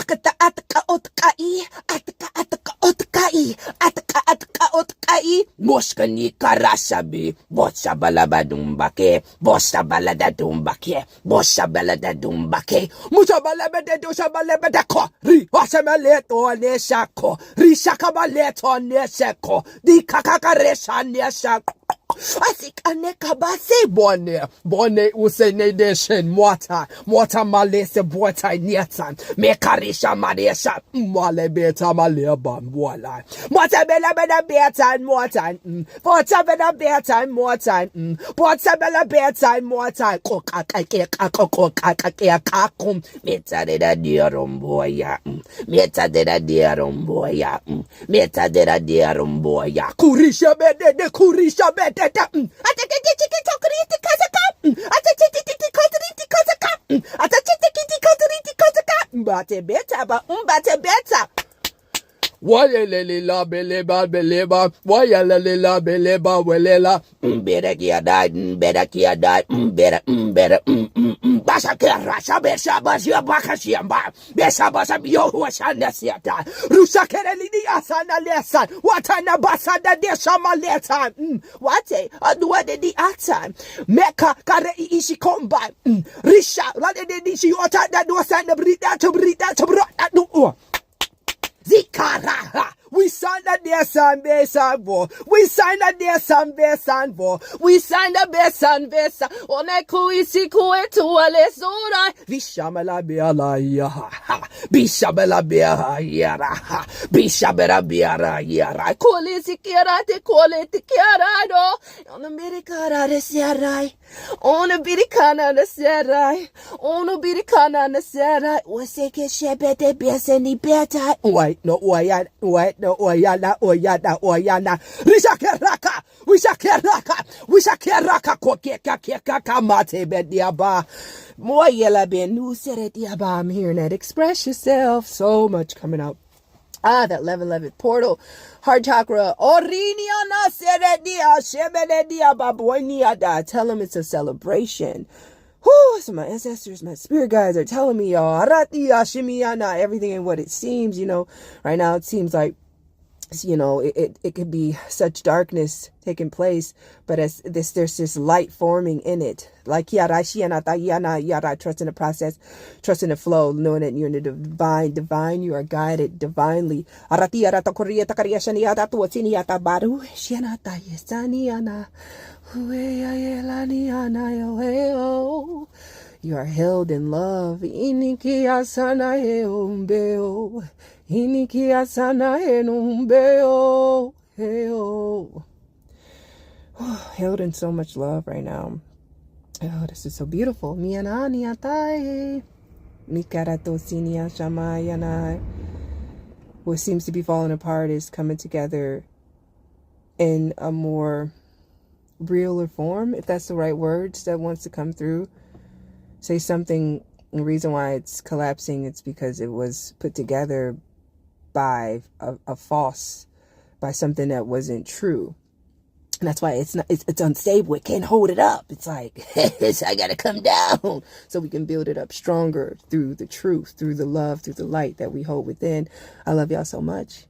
Akata ataka otkai, ataka otkai, ataka otkai. Moskani karasabi, bossa balabadumbake, bossa baladadumbake, bossa baladadumbake. Musa balabada dosa balabada ko, ri osamaleto nesako, ri sakamaleto nesako, di kakakaresa nesako. Asikanekabase bone usene deshen mota malese bota nietan mekarisha madesha male beta maleba wala mota bela beta beta motan bota bela beta motan bota bela beta motan kokakakakum meta de da diaromboya meta de da diaromboya meta de da diaromboya kurisha bede de kurisha bede Bate beta. Wayalila beleba wayalila beleba welela better kia die better basa kera sabesha basia bakasiamba besa basa yo wasanda siata rusa kerelini asana lesan watana basada desha maleta wate adwade di ata meka kare ishikomba risha rade di shi ota da do sanda brida to brida Zikara, we signed a dear son, besan bo. We signed a dear son, besan bo. We signed a besan, besa. Oneku isiku etu alesura. Vishamela beala yaha. Bishabela beara yara. Bishabela beara yara. Kole sikiara te kole te kiara do. On the Americana de Serai. On the Biricana de Serai. On the Biricana de Serai. Waseke shebete beseni beta. Wait, no, wait, no, oyana. Wishakeraka, kokeka, kamate bediaba. Moyela ben nu sere diaba. I'm hearing that. Express yourself. So much coming out. That 11 portal, heart chakra. Oriniana sere dia, shebede dia babueniada. Tell them it's a celebration. Whew, so my ancestors, my spirit guides are telling me, y'all, Aratia, Shimiana, everything ain't what it seems, Right now it seems like, it could be such darkness taking place, but there's this light forming in it. Like yara, trust in the process, trust in the flow, knowing that you're in the divine, you are guided divinely. You are held in love. Held in so much love right now. Oh, this is so beautiful. What seems to be falling apart is coming together in a more realer form, if that's the right words that wants to come through. Say something, the reason why it's collapsing, it's because it was put together by a false, by something that wasn't true. And that's why it's unstable. It can't hold it up. It's like, I gotta come down so we can build it up stronger through the truth, through the love, through the light that we hold within. I love y'all so much.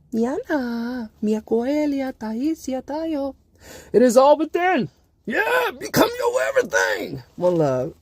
It is all within. Yeah, become your everything. One love.